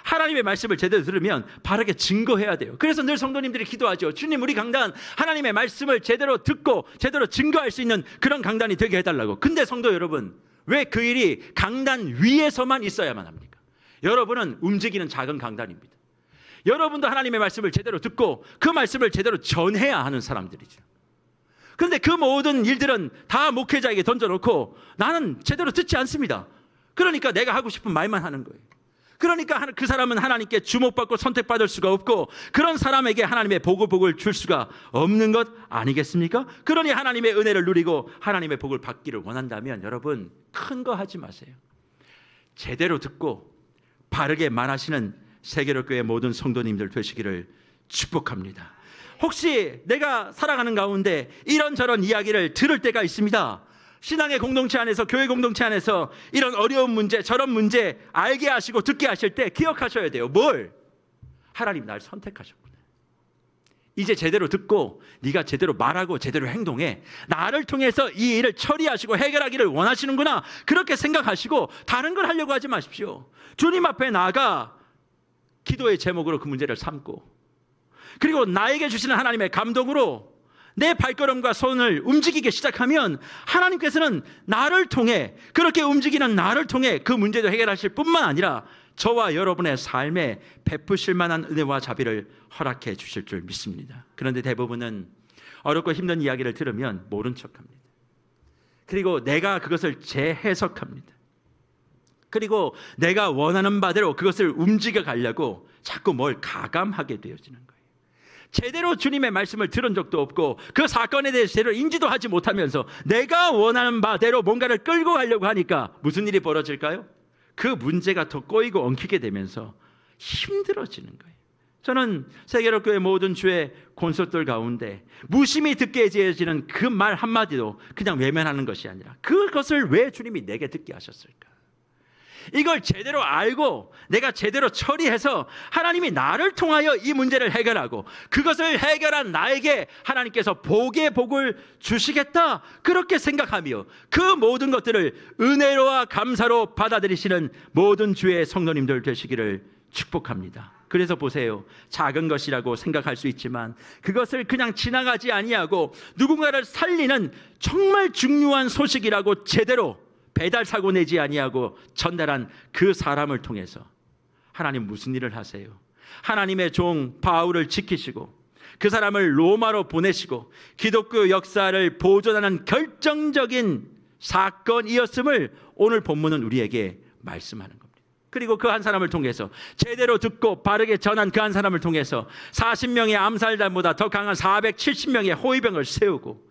하나님의 말씀을 제대로 들으면 바르게 증거해야 돼요. 그래서 늘 성도님들이 기도하죠. 주님, 우리 강단 하나님의 말씀을 제대로 듣고 제대로 증거할 수 있는 그런 강단이 되게 해달라고. 근데 성도 여러분, 왜 그 일이 강단 위에서만 있어야만 합니까? 여러분은 움직이는 작은 강단입니다. 여러분도 하나님의 말씀을 제대로 듣고 그 말씀을 제대로 전해야 하는 사람들이죠. 그런데 그 모든 일들은 다 목회자에게 던져놓고 나는 제대로 듣지 않습니다. 그러니까 내가 하고 싶은 말만 하는 거예요. 그러니까 그 사람은 하나님께 주목받고 선택받을 수가 없고 그런 사람에게 하나님의 복을 줄 수가 없는 것 아니겠습니까? 그러니 하나님의 은혜를 누리고 하나님의 복을 받기를 원한다면 여러분, 큰 거 하지 마세요. 제대로 듣고 바르게 말하시는 세계로교회 모든 성도님들 되시기를 축복합니다. 혹시 내가 살아가는 가운데 이런저런 이야기를 들을 때가 있습니다. 신앙의 공동체 안에서, 교회 공동체 안에서 이런 어려운 문제, 저런 문제 알게 하시고 듣게 하실 때 기억하셔야 돼요. 뭘? 하나님 날 선택하셨구나. 이제 제대로 듣고 네가 제대로 말하고 제대로 행동해. 나를 통해서 이 일을 처리하시고 해결하기를 원하시는구나. 그렇게 생각하시고 다른 걸 하려고 하지 마십시오. 주님 앞에 나아가 기도의 제목으로 그 문제를 삼고, 그리고 나에게 주시는 하나님의 감동으로 내 발걸음과 손을 움직이기 시작하면 하나님께서는 나를 통해, 그렇게 움직이는 나를 통해 그 문제도 해결하실 뿐만 아니라 저와 여러분의 삶에 베푸실 만한 은혜와 자비를 허락해 주실 줄 믿습니다. 그런데 대부분은 어렵고 힘든 이야기를 들으면 모른 척합니다. 그리고 내가 그것을 재해석합니다. 그리고 내가 원하는 바대로 그것을 움직여 가려고 자꾸 뭘 가감하게 되어지는 거예요. 제대로 주님의 말씀을 들은 적도 없고 그 사건에 대해서 제대로 인지도 하지 못하면서 내가 원하는 바대로 뭔가를 끌고 가려고 하니까 무슨 일이 벌어질까요? 그 문제가 더 꼬이고 엉키게 되면서 힘들어지는 거예요. 저는 세계로교회 모든 주의 콘서트들 가운데 무심히 듣게 되어지는 그 말 한마디도 그냥 외면하는 것이 아니라 그것을 왜 주님이 내게 듣게 하셨을까? 이걸 제대로 알고 내가 제대로 처리해서 하나님이 나를 통하여 이 문제를 해결하고 그것을 해결한 나에게 하나님께서 복의 복을 주시겠다, 그렇게 생각하며 그 모든 것들을 은혜로와 감사로 받아들이시는 모든 주의 성도님들 되시기를 축복합니다. 그래서 보세요. 작은 것이라고 생각할 수 있지만 그것을 그냥 지나가지 아니하고 누군가를 살리는 정말 중요한 소식이라고 제대로 배달 사고 내지 아니하고 전달한 그 사람을 통해서 하나님 무슨 일을 하세요? 하나님의 종 바울을 지키시고 그 사람을 로마로 보내시고 기독교 역사를 보존하는 결정적인 사건이었음을 오늘 본문은 우리에게 말씀하는 겁니다. 그리고 그 한 사람을 통해서 제대로 듣고 바르게 전한 그 한 사람을 통해서 40명의 암살자보다 더 강한 470명의 호위병을 세우고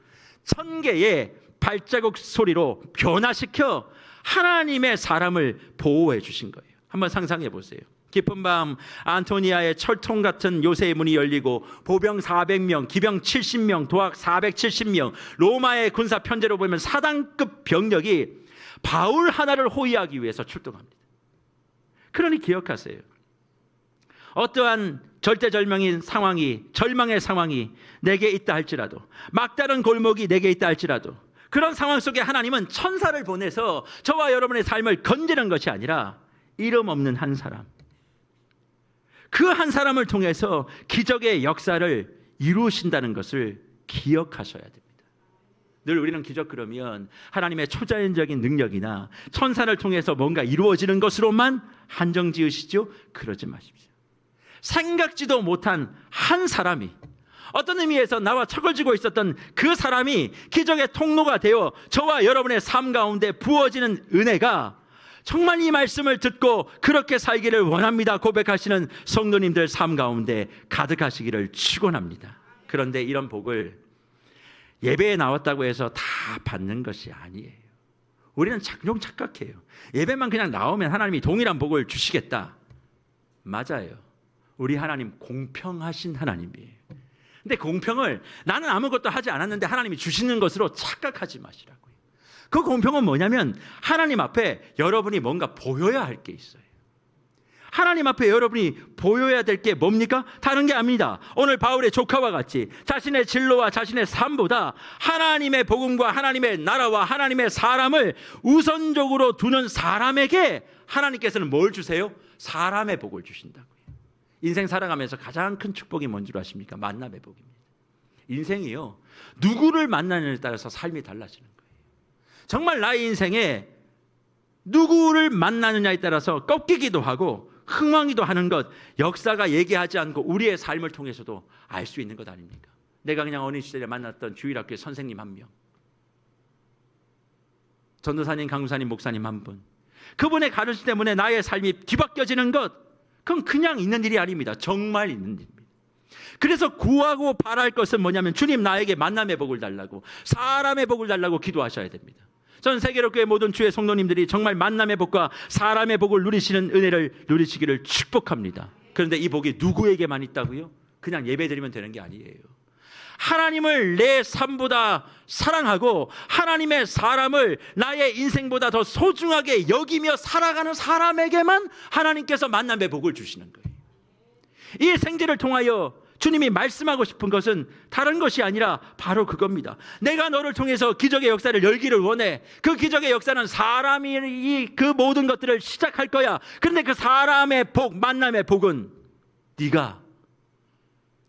1000개의 발자국 소리로 변화시켜 하나님의 사람을 보호해 주신 거예요. 한번 상상해 보세요. 깊은 밤 안토니아의 철통 같은 요새의 문이 열리고 보병 400명, 기병 70명, 도학 470명, 로마의 군사 편제로 보면 사단급 병력이 바울 하나를 호위하기 위해서 출동합니다. 그러니 기억하세요. 어떠한 절대절명인 상황이, 절망의 상황이 내게 있다 할지라도, 막다른 골목이 내게 있다 할지라도 그런 상황 속에 하나님은 천사를 보내서 저와 여러분의 삶을 건지는 것이 아니라 이름 없는 한 사람, 그 한 사람을 통해서 기적의 역사를 이루신다는 것을 기억하셔야 됩니다. 늘 우리는 기적 그러면 하나님의 초자연적인 능력이나 천사를 통해서 뭔가 이루어지는 것으로만 한정 지으시죠? 그러지 마십시오. 생각지도 못한 한 사람이, 어떤 의미에서 나와 척을 쥐고 있었던 그 사람이 기적의 통로가 되어 저와 여러분의 삶 가운데 부어지는 은혜가 정말 이 말씀을 듣고 그렇게 살기를 원합니다 고백하시는 성도님들 삶 가운데 가득하시기를 축원합니다. 그런데 이런 복을 예배에 나왔다고 해서 다 받는 것이 아니에요. 우리는 종종 착각해요. 예배만 그냥 나오면 하나님이 동일한 복을 주시겠다. 맞아요. 우리 하나님 공평하신 하나님이에요. 근데 공평을 나는 아무것도 하지 않았는데 하나님이 주시는 것으로 착각하지 마시라고요. 그 공평은 뭐냐면 하나님 앞에 여러분이 뭔가 보여야 할 게 있어요. 하나님 앞에 여러분이 보여야 될 게 뭡니까? 다른 게 아닙니다. 오늘 바울의 조카와 같이 자신의 진로와 자신의 삶보다 하나님의 복음과 하나님의 나라와 하나님의 사람을 우선적으로 두는 사람에게 하나님께서는 뭘 주세요? 사람의 복을 주신다고요. 인생 살아가면서 가장 큰 축복이 뭔 줄 아십니까? 만남의 복입니다. 인생이요, 누구를 만나느냐에 따라서 삶이 달라지는 거예요. 정말 나의 인생에 누구를 만나느냐에 따라서 꺾이기도 하고 흥황이도 하는 것, 역사가 얘기하지 않고 우리의 삶을 통해서도 알 수 있는 것 아닙니까? 내가 그냥 어린 시절에 만났던 주일학교 선생님 한 명, 전도사님, 강구사님, 목사님 한 분, 그분의 가르침 때문에 나의 삶이 뒤바뀌어지는 것, 그건 그냥 있는 일이 아닙니다. 정말 있는 일입니다. 그래서 구하고 바랄 것은 뭐냐면 주님 나에게 만남의 복을 달라고, 사람의 복을 달라고 기도하셔야 됩니다. 전 세계로교회 모든 주의 성도님들이 정말 만남의 복과 사람의 복을 누리시는 은혜를 누리시기를 축복합니다. 그런데 이 복이 누구에게만 있다고요? 그냥 예배드리면 되는 게 아니에요. 하나님을 내 삶보다 사랑하고 하나님의 사람을 나의 인생보다 더 소중하게 여기며 살아가는 사람에게만 하나님께서 만남의 복을 주시는 거예요. 이 생지를 통하여 주님이 말씀하고 싶은 것은 다른 것이 아니라 바로 그겁니다. 내가 너를 통해서 기적의 역사를 열기를 원해. 그 기적의 역사는 사람이 그 모든 것들을 시작할 거야. 그런데 그 사람의 복, 만남의 복은 네가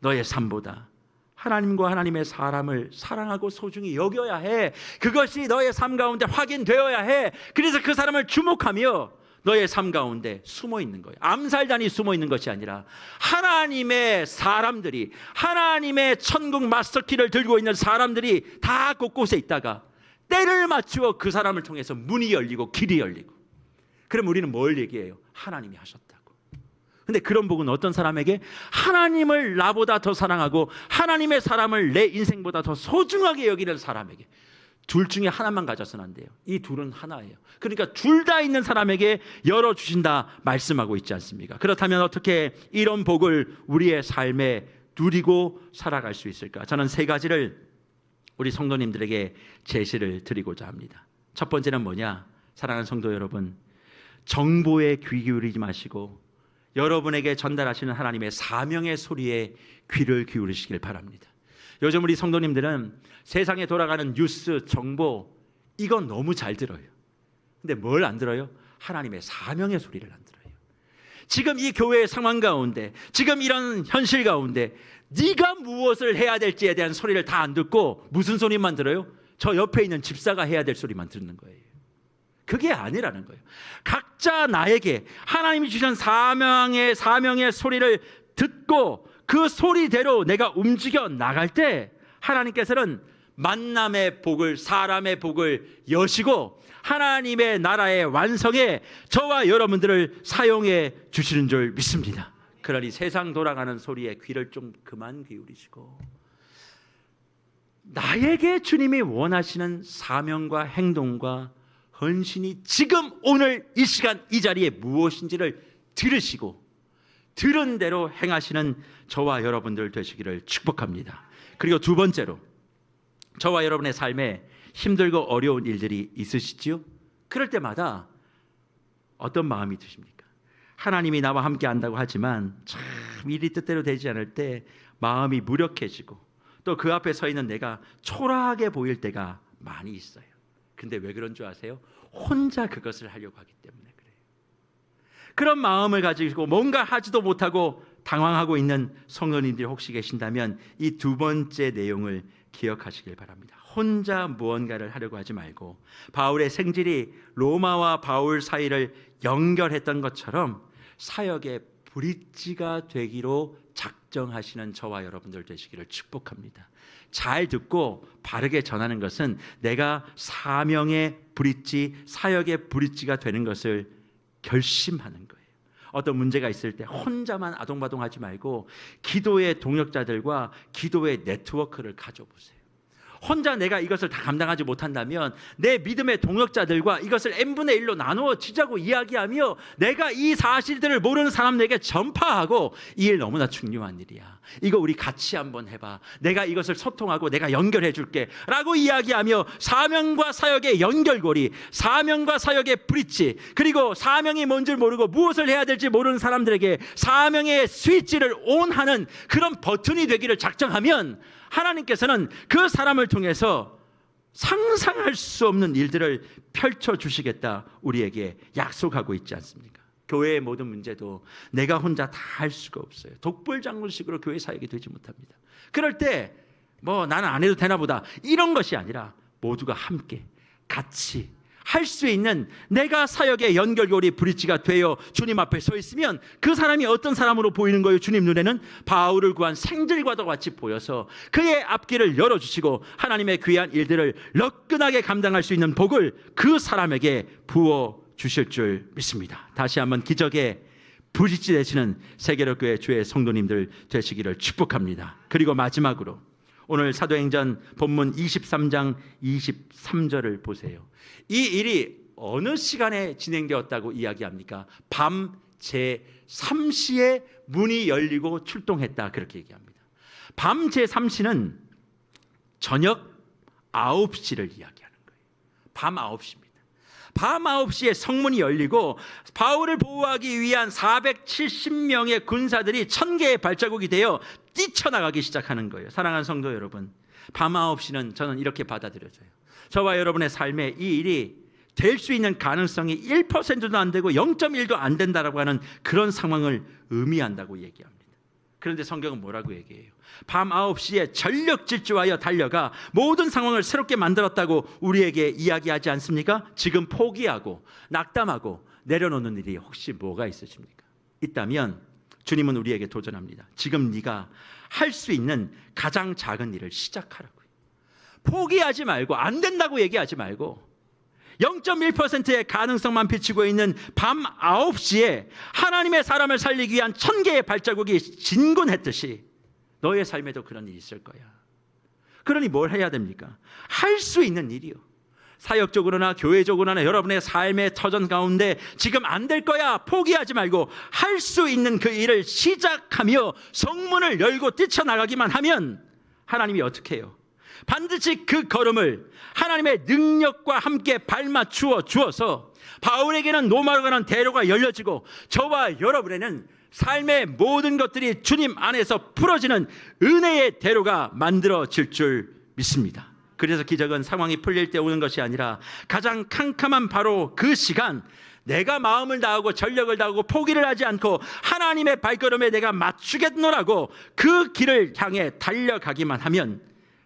너의 삶보다 하나님과 하나님의 사람을 사랑하고 소중히 여겨야 해. 그것이 너의 삶 가운데 확인되어야 해. 그래서 그 사람을 주목하며 너의 삶 가운데 숨어 있는 거예요. 암살단이 숨어 있는 것이 아니라 하나님의 사람들이, 하나님의 천국 마스터키를 들고 있는 사람들이 다 곳곳에 있다가 때를 맞추어 그 사람을 통해서 문이 열리고 길이 열리고, 그럼 우리는 뭘 얘기해요? 하나님이 하셨다고. 근데 그런 복은 어떤 사람에게? 하나님을 나보다 더 사랑하고 하나님의 사람을 내 인생보다 더 소중하게 여기는 사람에게. 둘 중에 하나만 가져서는 안 돼요. 이 둘은 하나예요. 그러니까 둘 다 있는 사람에게 열어주신다 말씀하고 있지 않습니까? 그렇다면 어떻게 이런 복을 우리의 삶에 누리고 살아갈 수 있을까? 저는 세 가지를 우리 성도님들에게 제시를 드리고자 합니다. 첫 번째는 뭐냐? 사랑하는 성도 여러분, 정보에 귀 기울이지 마시고 여러분에게 전달하시는 하나님의 사명의 소리에 귀를 기울이시길 바랍니다. 요즘 우리 성도님들은 세상에 돌아가는 뉴스, 정보, 이건 너무 잘 들어요. 근데 뭘 안 들어요? 하나님의 사명의 소리를 안 들어요. 지금 이 교회의 상황 가운데, 지금 이런 현실 가운데 네가 무엇을 해야 될지에 대한 소리를 다 안 듣고 무슨 소리만 들어요? 저 옆에 있는 집사가 해야 될 소리만 듣는 거예요. 그게 아니라는 거예요. 각자 나에게 하나님이 주신 사명의 소리를 듣고 그 소리대로 내가 움직여 나갈 때 하나님께서는 만남의 복을, 사람의 복을 여시고 하나님의 나라의 완성에 저와 여러분들을 사용해 주시는 줄 믿습니다. 그러니 세상 돌아가는 소리에 귀를 좀 그만 기울이시고 나에게 주님이 원하시는 사명과 행동과 헌신이 지금 오늘 이 시간 이 자리에 무엇인지를 들으시고 들은 대로 행하시는 저와 여러분들 되시기를 축복합니다. 그리고 두 번째로, 저와 여러분의 삶에 힘들고 어려운 일들이 있으시지요? 그럴 때마다 어떤 마음이 드십니까? 하나님이 나와 함께 한다고 하지만 참 일이 뜻대로 되지 않을 때 마음이 무력해지고 또 그 앞에 서 있는 내가 초라하게 보일 때가 많이 있어요. 근데 왜 그런 줄 아세요? 혼자 그것을 하려고 하기 때문에 그래요. 그런 마음을 가지고 뭔가 하지도 못하고 당황하고 있는 성도님들이 혹시 계신다면 이 두 번째 내용을 기억하시길 바랍니다. 혼자 무언가를 하려고 하지 말고 바울의 생질이 로마와 바울 사이를 연결했던 것처럼 사역의 브릿지가 되기로 작정하시는 저와 여러분들 되시기를 축복합니다. 잘 듣고 바르게 전하는 것은 내가 사명의 브릿지, 사역의 브릿지가 되는 것을 결심하는 거예요. 어떤 문제가 있을 때 혼자만 아동바동하지 말고 기도의 동역자들과 기도의 네트워크를 가져보세요. 혼자 내가 이것을 다 감당하지 못한다면 내 믿음의 동역자들과 이것을 n분의 1로 나누어지자고 이야기하며 내가 이 사실들을 모르는 사람들에게 전파하고, 이 일 너무나 중요한 일이야, 이거 우리 같이 한번 해봐, 내가 이것을 소통하고 내가 연결해 줄게 라고 이야기하며 사명과 사역의 연결고리, 사명과 사역의 브릿지, 그리고 사명이 뭔지 모르고 무엇을 해야 될지 모르는 사람들에게 사명의 스위치를 온하는 그런 버튼이 되기를 작정하면 하나님께서는 그 사람을 통해서 상상할 수 없는 일들을 펼쳐주시겠다 우리에게 약속하고 있지 않습니까? 교회의 모든 문제도 내가 혼자 다 할 수가 없어요. 독불장군식으로 교회 사역이 되지 못합니다. 그럴 때 뭐 나는 안 해도 되나 보다 이런 것이 아니라 모두가 함께 같이 할 수 있는, 내가 사역의 연결고리 브릿지가 되어 주님 앞에 서 있으면 그 사람이 어떤 사람으로 보이는 거예요? 주님 눈에는 바울을 구한 생질과도 같이 보여서 그의 앞길을 열어주시고 하나님의 귀한 일들을 너끈하게 감당할 수 있는 복을 그 사람에게 부어주실 줄 믿습니다. 다시 한번 기적의 브릿지 되시는 세계로교회 주의 성도님들 되시기를 축복합니다. 그리고 마지막으로 오늘 사도행전 본문 23장 23절을 보세요. 이 일이 어느 시간에 진행되었다고 이야기합니까? 밤 제3시에 문이 열리고 출동했다, 그렇게 얘기합니다. 밤 제3시는 저녁 9시를 이야기하는 거예요. 밤 9시입니다. 밤 9시에 성문이 열리고 바울을 보호하기 위한 470명의 군사들이 1000개의 발자국이 되어 뛰쳐나가기 시작하는 거예요. 사랑하는 성도 여러분, 밤 9시는 저는 이렇게 받아들여져요. 저와 여러분의 삶에 이 일이 될 수 있는 가능성이 1%도 안 되고 0.1도 안 된다라고 하는 그런 상황을 의미한다고 얘기합니다. 그런데 성경은 뭐라고 얘기해요? 밤 9시에 전력 질주하여 달려가 모든 상황을 새롭게 만들었다고 우리에게 이야기하지 않습니까? 지금 포기하고 낙담하고 내려놓는 일이 혹시 뭐가 있으십니까? 있다면 주님은 우리에게 도전합니다. 지금 네가 할 수 있는 가장 작은 일을 시작하라고요. 포기하지 말고, 안 된다고 얘기하지 말고, 0.1%의 가능성만 비치고 있는 밤 9시에 하나님의 사람을 살리기 위한 1000개의 발자국이 진군했듯이 너의 삶에도 그런 일이 있을 거야. 그러니 뭘 해야 됩니까? 할 수 있는 일이요. 사역적으로나 교회적으로나 여러분의 삶의 터전 가운데 지금 안 될 거야 포기하지 말고 할 수 있는 그 일을 시작하며 성문을 열고 뛰쳐나가기만 하면 하나님이 어떻게 해요? 반드시 그 걸음을 하나님의 능력과 함께 발맞추어 주어서 바울에게는 로마로 가는 대로가 열려지고 저와 여러분에는 삶의 모든 것들이 주님 안에서 풀어지는 은혜의 대로가 만들어질 줄 믿습니다. 그래서 기적은 상황이 풀릴 때 오는 것이 아니라 가장 캄캄한 바로 그 시간, 내가 마음을 다하고 전력을 다하고 포기를 하지 않고 하나님의 발걸음에 내가 맞추겠노라고 그 길을 향해 달려가기만 하면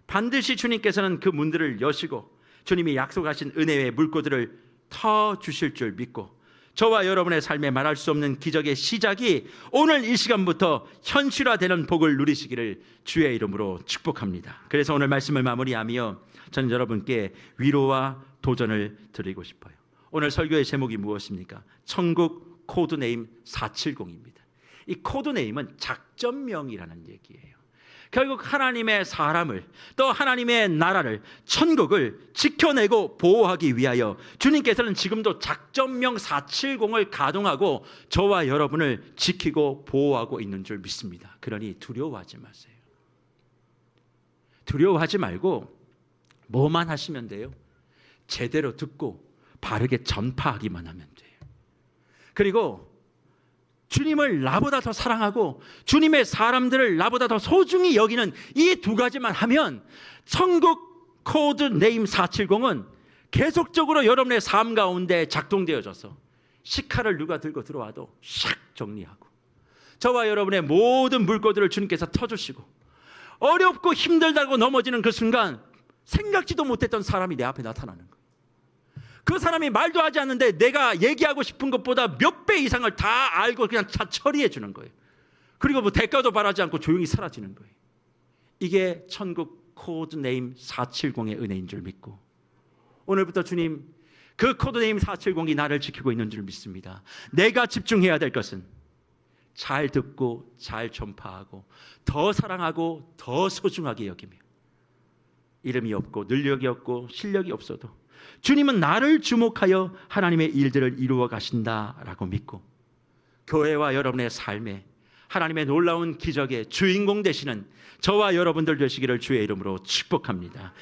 반드시 주님께서는 그 문들을 여시고 주님이 약속하신 은혜의 물꼬들을 터주실 줄 믿고 저와 여러분의 삶에 말할 수 없는 기적의 시작이 오늘 이 시간부터 현실화되는 복을 누리시기를 주의 이름으로 축복합니다. 그래서 오늘 말씀을 마무리하며 저는 여러분께 위로와 도전을 드리고 싶어요. 오늘 설교의 제목이 무엇입니까? 천국 코드네임 470입니다. 이 코드네임은 작전명이라는 얘기예요. 결국 하나님의 사람을, 또 하나님의 나라를, 천국을 지켜내고 보호하기 위하여 주님께서는 지금도 작전명 470을 가동하고 저와 여러분을 지키고 보호하고 있는 줄 믿습니다. 그러니 두려워하지 마세요. 두려워하지 말고 뭐만 하시면 돼요? 제대로 듣고 바르게 전파하기만 하면 돼요. 그리고 주님을 나보다 더 사랑하고 주님의 사람들을 나보다 더 소중히 여기는 이 두 가지만 하면 천국 코드 네임 470은 계속적으로 여러분의 삶 가운데 작동되어져서 식칼을 누가 들고 들어와도 샥 정리하고 저와 여러분의 모든 물꼬들을 주님께서 터주시고 어렵고 힘들다고 넘어지는 그 순간 생각지도 못했던 사람이 내 앞에 나타나는 거예요. 그 사람이 말도 하지 않는데 내가 얘기하고 싶은 것보다 몇 배 이상을 다 알고 그냥 다 처리해 주는 거예요. 그리고 뭐 대가도 바라지 않고 조용히 사라지는 거예요. 이게 천국 코드네임 470의 은혜인 줄 믿고 오늘부터 주님 그 코드네임 470이 나를 지키고 있는 줄 믿습니다. 내가 집중해야 될 것은 잘 듣고 잘 전파하고 더 사랑하고 더 소중하게 여기며 이름이 없고 능력이 없고 실력이 없어도 주님은 나를 주목하여 하나님의 일들을 이루어 가신다라고 믿고 교회와 여러분의 삶에 하나님의 놀라운 기적의 주인공 되시는 저와 여러분들 되시기를 주의 이름으로 축복합니다.